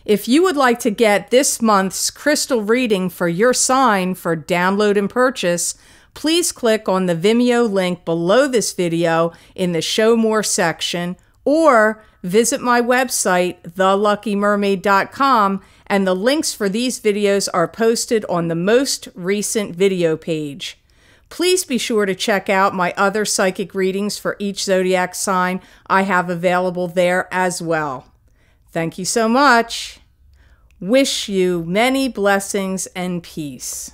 If you would like to get this month's crystal reading for your sign for download and purchase, please click on the Vimeo link below this video in the Show More section, or visit my website, theluckymermaid.com, and the links for these videos are posted on the most recent video page. Please be sure to check out my other psychic readings for each zodiac sign I have available there as well. Thank you so much. Wish you many blessings and peace.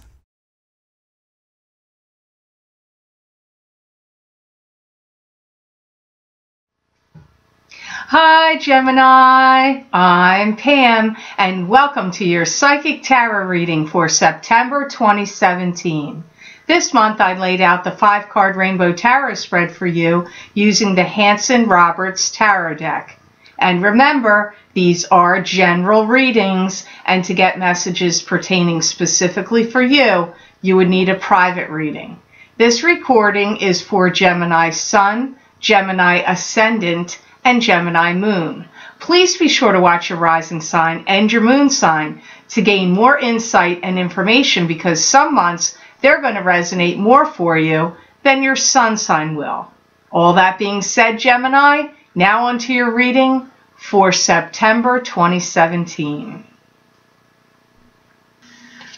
Hi Gemini, I'm Pam and welcome to your Psychic Tarot reading for September 2017. This month I laid out the 5-card Rainbow Tarot spread for you using the Hanson-Roberts Tarot deck. And remember, these are general readings, and to get messages pertaining specifically for you, you would need a private reading. This recording is for Gemini Sun, Gemini Ascendant, and Gemini Moon. Please be sure to watch your rising sign and your moon sign to gain more insight and information, because some months they're going to resonate more for you than your sun sign will. All that being said, Gemini, now onto your reading for September 2017.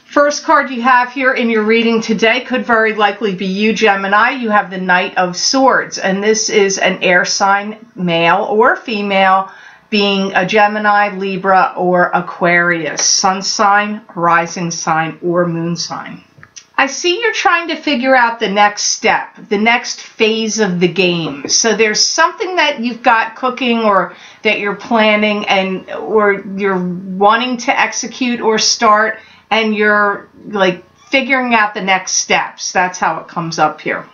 First card you have here in your reading today could very likely be you, Gemini. You have the Knight of Swords, and this is an air sign, male or female, being a Gemini, Libra, or Aquarius, sun sign, rising sign, or moon sign. I see you're trying to figure out the next step, the next phase of the game. So there's something that you've got cooking or that you're planning or you're wanting to execute or start, and you're like figuring out the next steps. That's how it comes up here.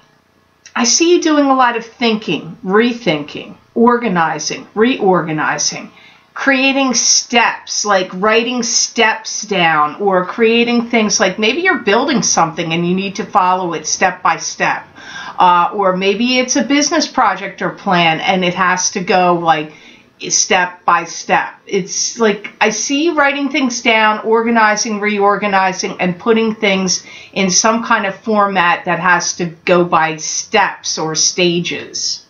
I see you doing a lot of thinking, rethinking, organizing, reorganizing, creating steps, like writing steps down, or creating things like maybe you're building something and you need to follow it step by step. Or maybe it's a business project or plan and it has to go like step by step. It's like I see you writing things down, organizing, reorganizing, and putting things in some kind of format that has to go by steps or stages.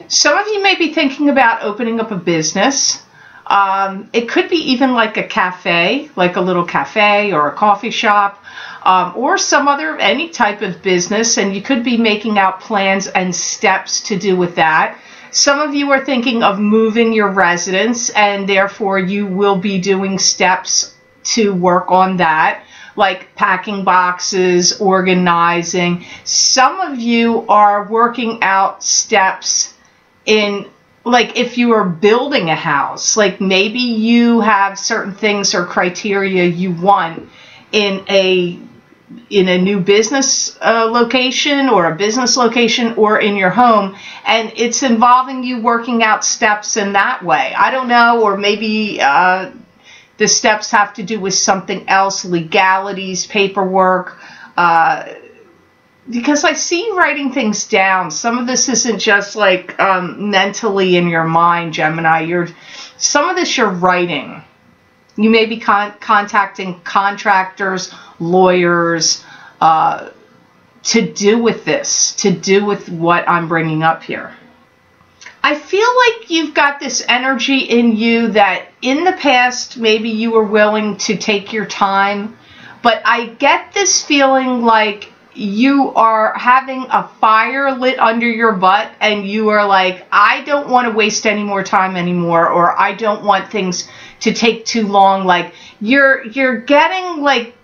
Some of you may be thinking about opening up a business. It could be even like a cafe, like a little cafe or a coffee shop, or any type of business, and you could be making out plans and steps to do with that. Some of you are thinking of moving your residence, and therefore you will be doing steps to work on that, like packing boxes, organizing. Some of you are working out steps in, like if you are building a house, like maybe you have certain things or criteria you want in a new business location or a business location or in your home, and it's involving you working out steps in that way. I don't know, or maybe the steps have to do with something else, legalities, paperwork, because I see you writing things down. Some of this isn't just like mentally in your mind, Gemini. Some of this you're writing. You may be contacting contractors, lawyers, to do with this, to do with what I'm bringing up here. I feel like you've got this energy in you that in the past maybe you were willing to take your time, but I get this feeling like you are having a fire lit under your butt and you are like, I don't want to waste any more time anymore, or I don't want things to take too long. Like you're getting like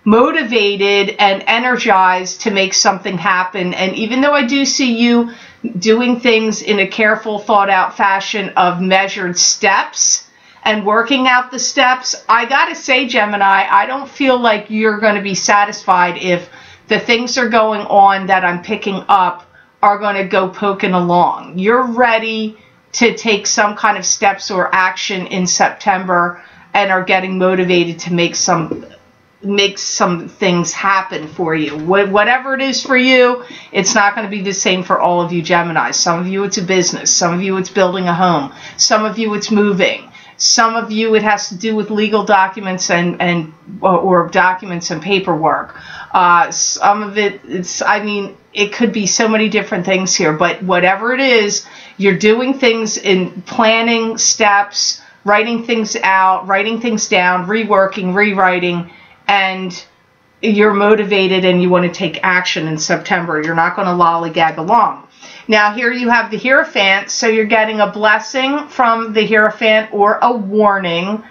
motivated and energized to make something happen. And even though I do see you doing things in a careful, thought out fashion of measured steps and working out the steps, I gotta say, Gemini, I don't feel like you're going to be satisfied if the things are going on that I'm picking up are going to go poking along. You're ready to take some kind of steps or action in September and are getting motivated to make some things happen for you. Whatever it is for you, it's not going to be the same for all of you Gemini. Some of you it's a business, some of you it's building a home, some of you it's moving. Some of you, it has to do with legal documents or documents and paperwork. Some of it, it could be so many different things here, but whatever it is, you're doing things in planning steps, writing things out, writing things down, reworking, rewriting, and you're motivated and you want to take action in September. You're not going to lollygag along. Now here you have the Hierophant, so you're getting a blessing from the Hierophant or a warning.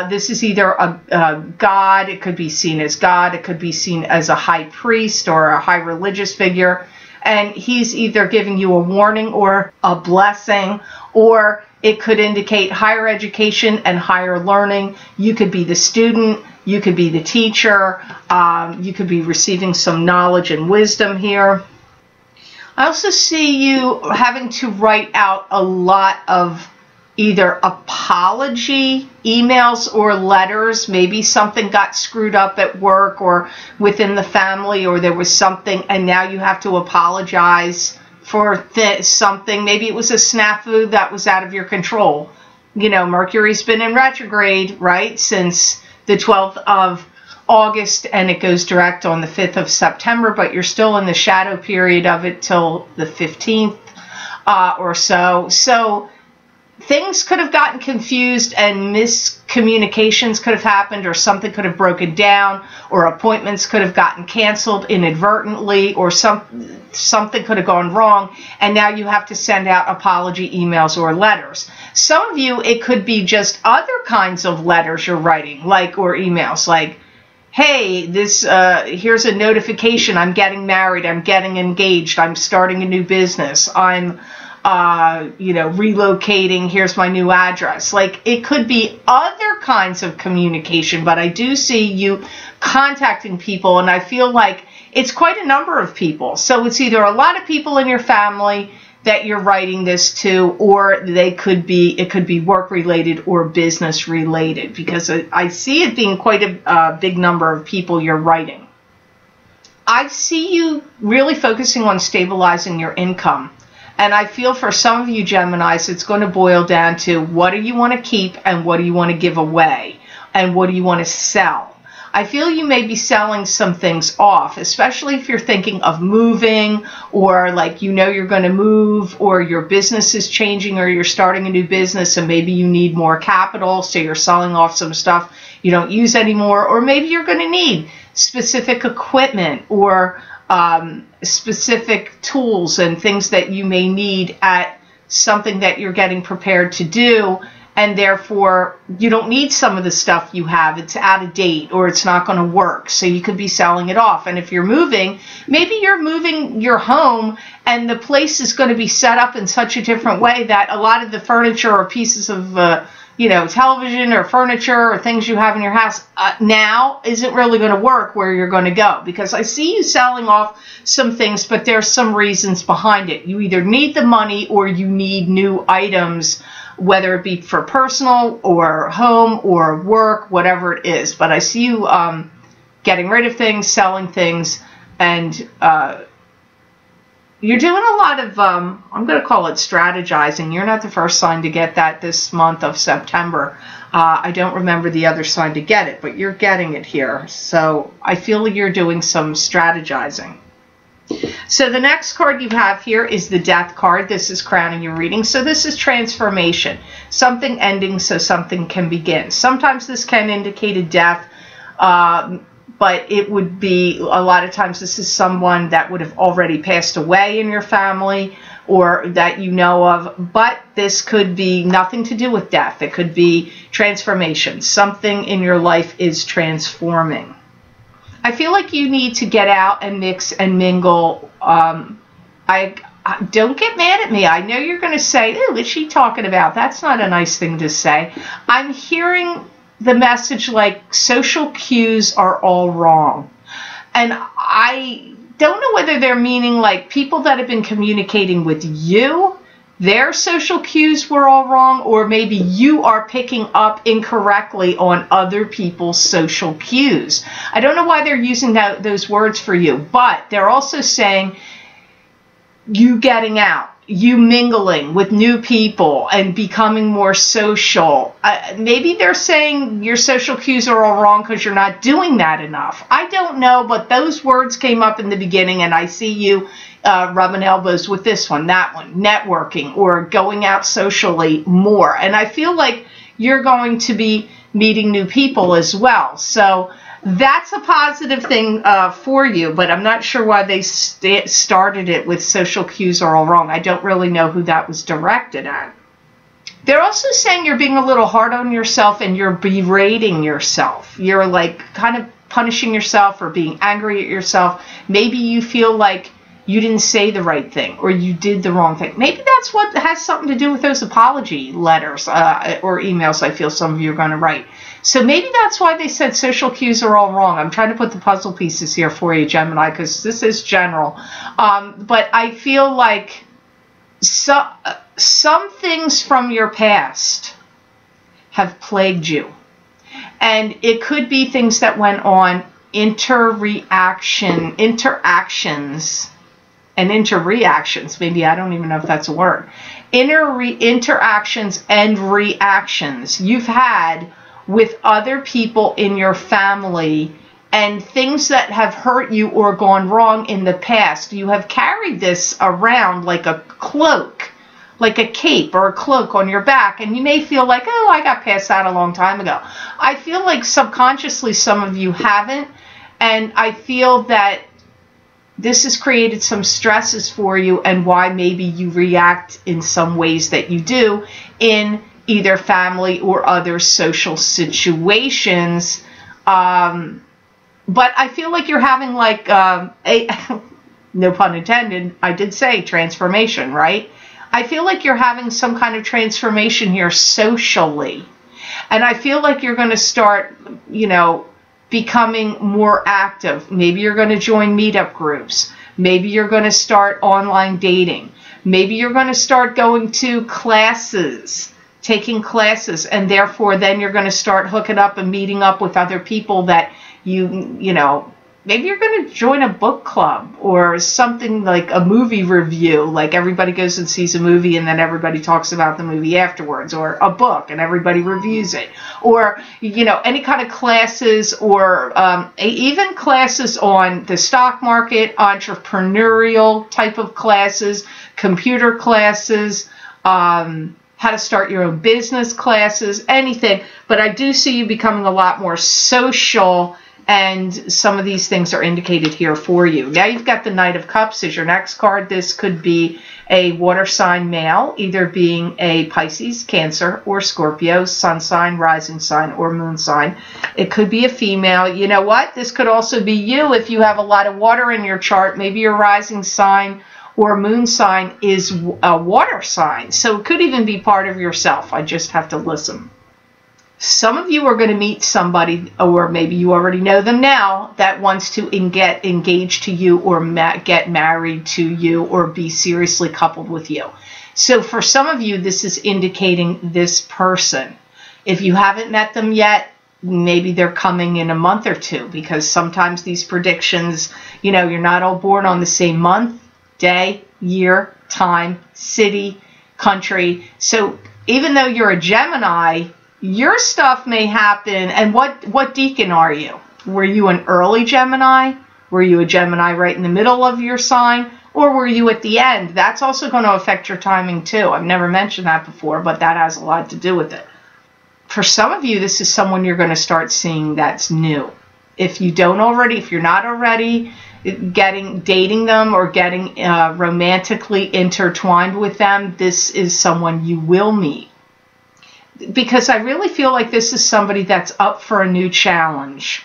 This is either a god, it could be seen as God, it could be seen as a high priest or a high religious figure, and he's either giving you a warning or a blessing, or it could indicate higher education and higher learning. You could be the student, you could be the teacher, you could be receiving some knowledge and wisdom here. I also see you having to write out a lot of either apology emails or letters. Maybe something got screwed up at work or within the family, or there was something and now you have to apologize for something. Maybe it was a snafu that was out of your control. You know, Mercury's been in retrograde, right, since the 12th of August, and it goes direct on the 5th of September, but you're still in the shadow period of it till the 15th or so. So things could have gotten confused and miscommunications could have happened, or something could have broken down, or appointments could have gotten canceled inadvertently, or something could have gone wrong, and now you have to send out apology emails or letters. Some of you, it could be just other kinds of letters you're writing, or emails, like, hey, here's a notification, I'm getting married, I'm getting engaged, I'm starting a new business, I'm relocating, here's my new address. Like, it could be other kinds of communication, but I do see you contacting people, and I feel like it's quite a number of people. So it's either a lot of people in your family that you're writing this to, or it could be work related or business related, because I see it being quite a big number of people you're writing. I see you really focusing on stabilizing your income. And I feel for some of you Geminis, it's going to boil down to what do you want to keep and what do you want to give away and what do you want to sell. I feel you may be selling some things off, especially if you're thinking of moving, or you're going to move, or your business is changing, or you're starting a new business and maybe you need more capital, so you're selling off some stuff you don't use anymore, or maybe you're going to need specific equipment or specific tools and things that you may need at something that you're getting prepared to do, and therefore you don't need some of the stuff you have. It's out of date or it's not going to work, so you could be selling it off. And if you're moving, maybe you're moving your home and the place is going to be set up in such a different way that a lot of the furniture or pieces of television or furniture or things you have in your house now isn't really going to work where you're going to go, because I see you selling off some things, but there's some reasons behind it. You either need the money or you need new items, whether it be for personal or home or work, whatever it is. But I see you getting rid of things, selling things, and you're doing a lot of, I'm going to call it strategizing. You're not the first sign to get that this month of September. I don't remember the other sign to get it, but you're getting it here. So I feel like you're doing some strategizing. So the next card you have here is the Death card. This is crowning your reading. So this is transformation, something ending so something can begin. Sometimes this can indicate a death, but it would be, a lot of times this is someone that would have already passed away in your family or that you know of, but this could be nothing to do with death. It could be transformation. Something in your life is transforming. I feel like you need to get out and mix and mingle. Don't get mad at me. I know you're going to say, "Ooh, what's she talking about?" That's not a nice thing to say. I'm hearing the message like social cues are all wrong. And I don't know whether they're meaning like people that have been communicating with you, their social cues were all wrong, or maybe you are picking up incorrectly on other people's social cues. I don't know why they're using those words for you, but they're also saying you getting out you mingling with new people and becoming more social. Maybe they're saying your social cues are all wrong because you're not doing that enough. I don't know, but those words came up in the beginning, and I see you rubbing elbows with this one, that one, networking or going out socially more. And I feel like you're going to be meeting new people as well. So that's a positive thing for you, but I'm not sure why they started it with social cues are all wrong. I don't really know who that was directed at. They're also saying you're being a little hard on yourself and you're berating yourself. You're like kind of punishing yourself or being angry at yourself. Maybe you feel like you didn't say the right thing or you did the wrong thing. Maybe that's what has something to do with those apology letters or emails I feel some of you are going to write. So maybe that's why they said social cues are all wrong. I'm trying to put the puzzle pieces here for you, Gemini, because this is general. But I feel like some things from your past have plagued you. And it could be things that went on, interactions, and interreactions. Maybe I don't even know if that's a word. Interactions and reactions you've had with other people in your family and things that have hurt you or gone wrong in the past. You have carried this around like a cloak, like a cape or a cloak on your back, and you may feel like, oh, I got past that a long time ago. I feel like subconsciously some of you haven't, and I feel that this has created some stresses for you and why maybe you react in some ways that you do in either family or other social situations. But I feel like you're having like no pun intended, I did say transformation, right? I feel like you're having some kind of transformation here socially. And I feel like you're going to start, becoming more active. Maybe you're going to join meetup groups. Maybe you're going to start online dating. Maybe you're going to start going to classes, taking classes, and therefore then you're going to start hooking up and meeting up with other people that maybe you're going to join a book club or something like a movie review, like everybody goes and sees a movie and then everybody talks about the movie afterwards, or a book and everybody reviews it, or any kind of classes, or even classes on the stock market, entrepreneurial type of classes, computer classes, how to start your own business classes, anything. But I do see you becoming a lot more social, and some of these things are indicated here for you. Now you've got the Knight of Cups as your next card. This could be a water sign male, either being a Pisces, Cancer, or Scorpio, sun sign, rising sign, or moon sign. It could be a female. You know what? This could also be you if you have a lot of water in your chart. Maybe your rising sign or moon sign is a water sign. So it could even be part of yourself. I just have to listen. Some of you are going to meet somebody, or maybe you already know them now, that wants to get engaged to you or get married to you or be seriously coupled with you. So for some of you, this is indicating this person. If you haven't met them yet, maybe they're coming in a month or two, because sometimes these predictions, you're not all born on the same month, day, year, time, city, country. So even though you're a Gemini, your stuff may happen. And what decan are you? Were you an early Gemini? Were you a Gemini right in the middle of your sign? Or were you at the end? That's also going to affect your timing too. I've never mentioned that before, but that has a lot to do with it. For some of you, this is someone you're going to start seeing that's new. If you're not already dating them or getting romantically intertwined with them, this is someone you will meet. Because I really feel like this is somebody that's up for a new challenge.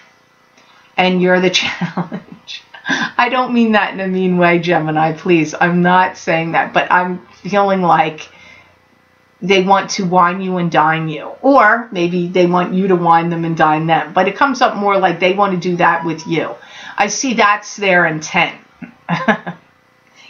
And you're the challenge. I don't mean that in a mean way, Gemini, please. I'm not saying that. But I'm feeling like they want to wine you and dine you. Or maybe they want you to wine them and dine them. But it comes up more like they want to do that with you. I see that's their intent.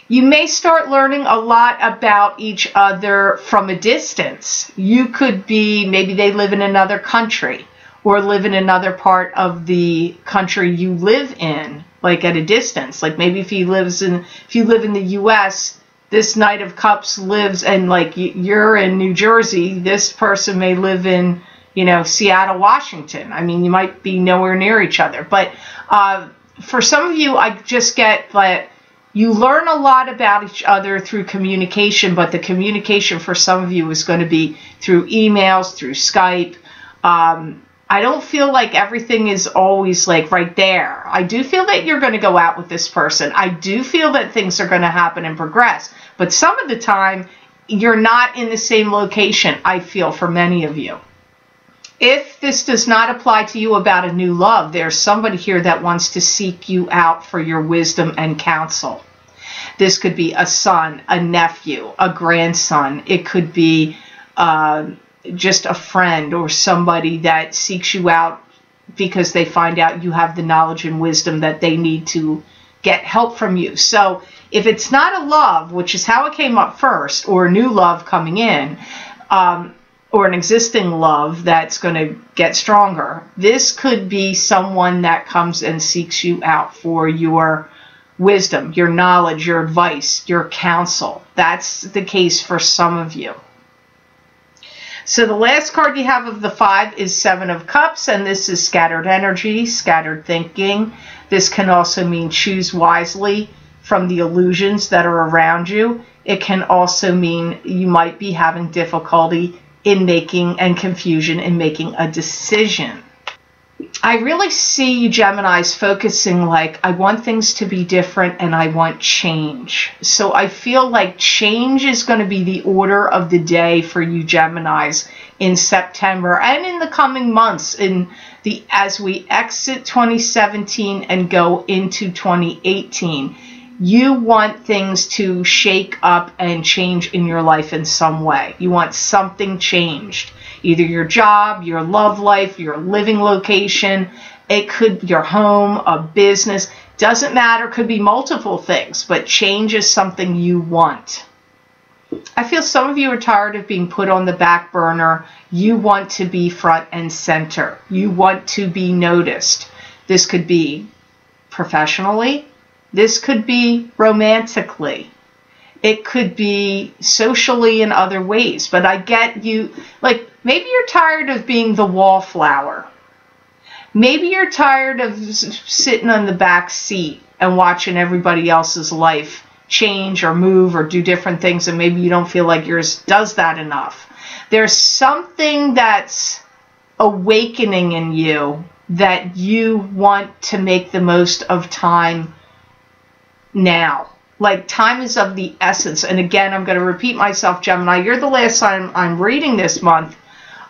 You may start learning a lot about each other from a distance. You could be, maybe they live in another country or live in another part of the country you live in, like at a distance. Like maybe if you live in the U.S., this Knight of Cups lives, and like you're in New Jersey, this person may live in, you know, Seattle, Washington. I mean, you might be nowhere near each other. But for some of you, I just get that you learn a lot about each other through communication, but the communication for some of you is going to be through emails, through Skype. I don't feel like everything is always like right there. I do feel that you're going to go out with this person. I do feel that things are going to happen and progress. But some of the time, you're not in the same location, I feel, for many of you. If this does not apply to you about a new love, there's somebody here that wants to seek you out for your wisdom and counsel. This could be a son, a nephew, a grandson. It could be just a friend or somebody that seeks you out because they find out you have the knowledge and wisdom that they need to get help from you. So if it's not a love, which is how it came up first, or a new love coming in, or an existing love that's going to get stronger, this could be someone that comes and seeks you out for your wisdom, your knowledge, your advice, your counsel. That's the case for some of you. So the last card you have of the 5 is 7 of Cups, and this is scattered energy, scattered thinking. This can also mean choose wisely from the illusions that are around you. It can also mean you might be having difficulty in making and confusion in making a decision. I really see you Geminis focusing like, I want things to be different and I want change. So I feel like change is going to be the order of the day for you Geminis in September and in the coming months as we exit 2017 and go into 2018. You want things to shake up and change in your life in some way. You want something changed. Either your job, your love life, your living location. It could be your home, a business. Doesn't matter. Could be multiple things. But change is something you want. I feel some of you are tired of being put on the back burner. You want to be front and center. You want to be noticed. This could be professionally. This could be romantically. It could be socially in other ways. But I get you, like, maybe you're tired of being the wallflower. Maybe you're tired of sitting on the back seat and watching everybody else's life change or move or do different things, and maybe you don't feel like yours does that enough. There's something that's awakening in you that you want to make the most of time now. Like, time is of the essence. And again, I'm going to repeat myself, Gemini. You're the last sign I'm reading this month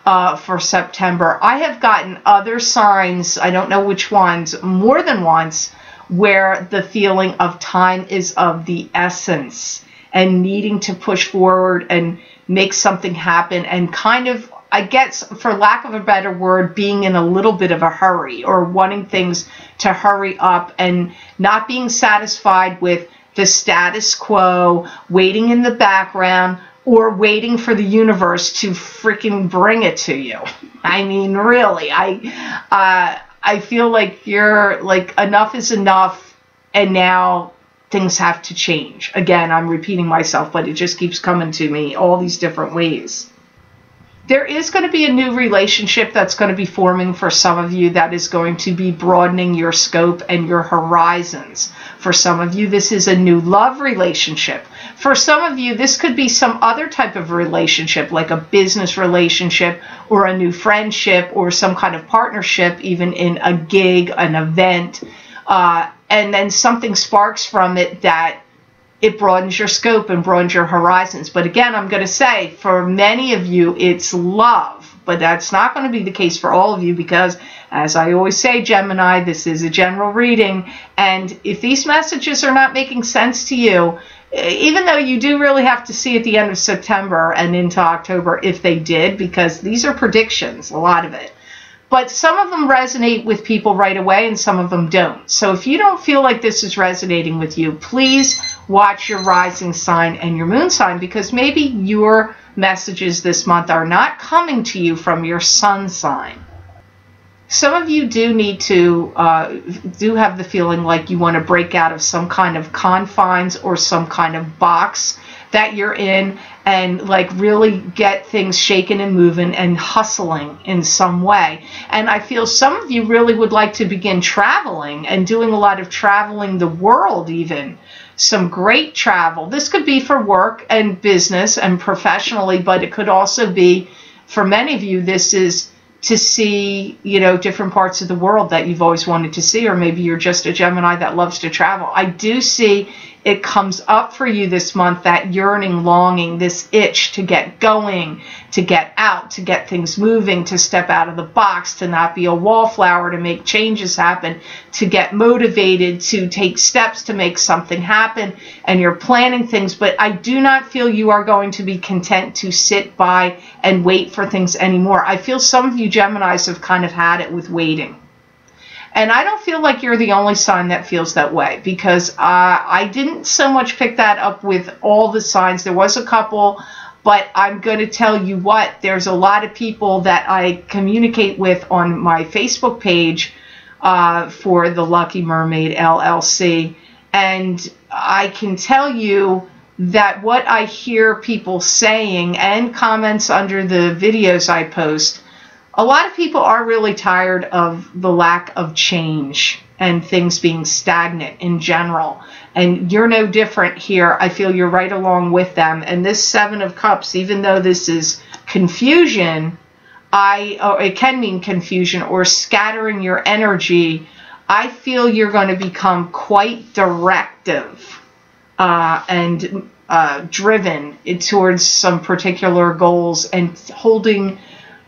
for September. I have gotten other signs, I don't know which ones, more than once, where the feeling of time is of the essence and needing to push forward and make something happen and kind of, I guess, for lack of a better word, being in a little bit of a hurry or wanting things to hurry up and not being satisfied with the status quo, waiting in the background, or waiting for the universe to freaking bring it to you. I mean, really, I feel like you're like, enough is enough, and now things have to change. Again, I'm repeating myself, but it just keeps coming to me all these different ways. There is going to be a new relationship that's going to be forming for some of you that is going to be broadening your scope and your horizons. For some of you, this is a new love relationship. For some of you, this could be some other type of relationship, like a business relationship or a new friendship or some kind of partnership, even in a gig, an event, and then something sparks from it that it broadens your scope and broadens your horizons. But again, I'm going to say, for many of you, it's love. But that's not going to be the case for all of you because, as I always say, Gemini, this is a general reading. And if these messages are not making sense to you, even though you do really have to see at the end of September and into October if they did, because these are predictions, a lot of it. But some of them resonate with people right away and some of them don't. So if you don't feel like this is resonating with you, please watch your rising sign and your moon sign, because maybe your messages this month are not coming to you from your sun sign. Some of you do need to, do have the feeling like you want to break out of some kind of confines or some kind of box that you're in and like really get things shaking and moving and hustling in some way. And I feel some of you really would like to begin traveling and doing a lot of traveling the world even. Some great travel. This could be for work and business and professionally, but it could also be, for many of you, this is to see, you know, different parts of the world that you've always wanted to see, or maybe you're just a Gemini that loves to travel. I do see it comes up for you this month, that yearning, longing, this itch to get going, to get out, to get things moving, to step out of the box, to not be a wallflower, to make changes happen, to get motivated, to take steps to make something happen, and you're planning things. But I do not feel you are going to be content to sit by and wait for things anymore. I feel some of you Geminis have kind of had it with waiting. And I don't feel like you're the only sign that feels that way, because I didn't so much pick that up with all the signs. There was a couple, but I'm going to tell you what, there's a lot of people that I communicate with on my Facebook page for the Lucky Mermaid LLC. And I can tell you that what I hear people saying and comments under the videos I post, a lot of people are really tired of the lack of change and things being stagnant in general. And you're no different here. I feel you're right along with them. And this Seven of Cups, even though this is confusion, it can mean confusion or scattering your energy, I feel you're going to become quite directive and driven towards some particular goals and holding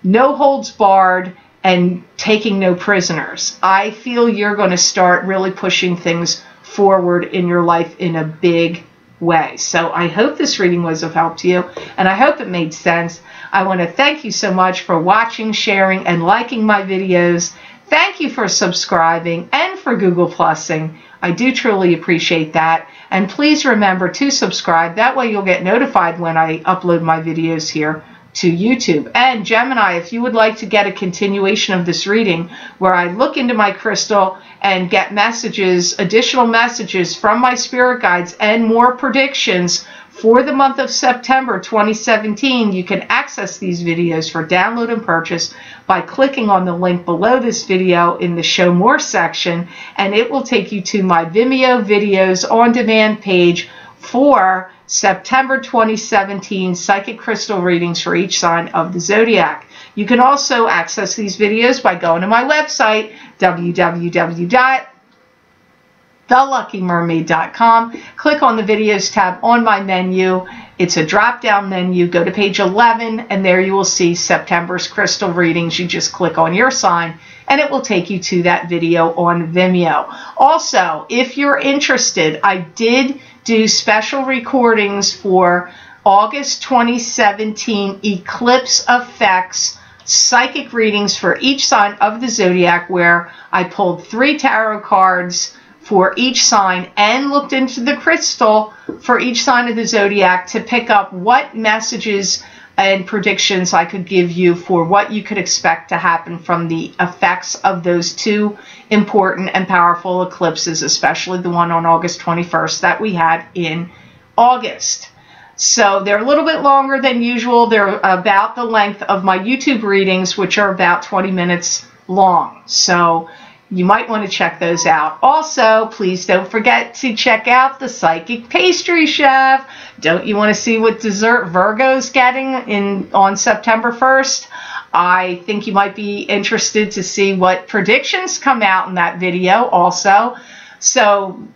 no holds barred and taking no prisoners. I feel you're going to start really pushing things forward in your life in a big way. So I hope this reading was of help to you, and I hope it made sense. I want to thank you so much for watching, sharing, and liking my videos. Thank you for subscribing and for Google Plusing. I do truly appreciate that. And please remember to subscribe. That way you'll get notified when I upload my videos here to YouTube. And Gemini, if you would like to get a continuation of this reading where I look into my crystal and get messages, additional messages from my spirit guides and more predictions for the month of September 2017, you can access these videos for download and purchase by clicking on the link below this video in the Show More section, and it will take you to my Vimeo videos on demand page for September 2017 psychic crystal readings for each sign of the zodiac. You can also access these videos by going to my website, www.theluckymermaid.com. Click on the videos tab on my menu. It's a drop-down menu. Go to page 11, and there you will see September's crystal readings. You just click on your sign, and it will take you to that video on Vimeo. Also, if you're interested, I did do special recordings for August 2017 eclipse effects psychic readings for each sign of the zodiac, where I pulled 3 tarot cards for each sign and looked into the crystal for each sign of the zodiac to pick up what messages and predictions I could give you for what you could expect to happen from the effects of those 2 important and powerful eclipses, especially the one on August 21st that we had in August. So they're a little bit longer than usual. They're about the length of my YouTube readings, which are about 20 minutes long. So you might want to check those out. Also, please don't forget to check out the Psychic Pastry Chef. Don't you want to see what dessert Virgo's getting on September 1st? I think you might be interested to see what predictions come out in that video also. So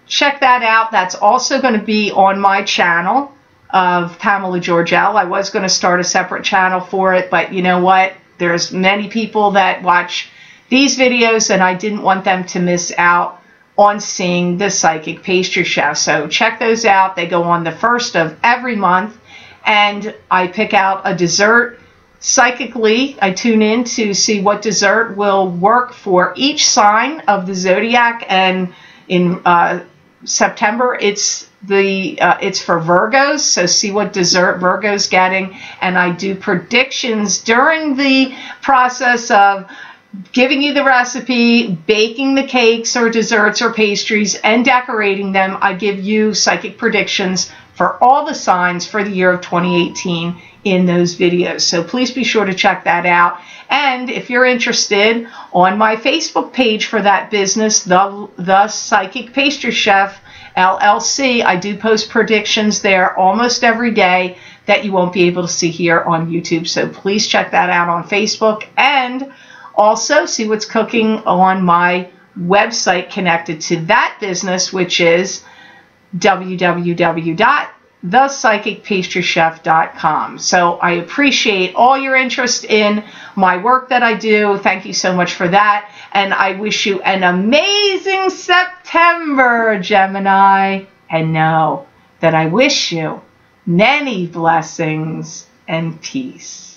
check that out. That's also going to be on my channel of Pamela Georgel. I was going to start a separate channel for it, but you know what? There's many people that watch these videos, and I didn't want them to miss out on seeing the Psychic Pastry Chef. So check those out. They go on the 1st of every month, and I pick out a dessert psychically. I tune in to see what dessert will work for each sign of the zodiac, and in September it's for Virgos, so see what dessert Virgo's getting, and I do predictions during the process of giving you the recipe, baking the cakes or desserts or pastries, and decorating them. I give you psychic predictions for all the signs for the year of 2018 in those videos. So please be sure to check that out. And if you're interested, on my Facebook page for that business, the Psychic Pastry Chef LLC, I do post predictions there almost every day that you won't be able to see here on YouTube. So please check that out on Facebook, and also see what's cooking on my website connected to that business, which is www.thepsychicpastrychef.com. So I appreciate all your interest in my work that I do. Thank you so much for that. And I wish you an amazing September, Gemini. And know that I wish you many blessings and peace.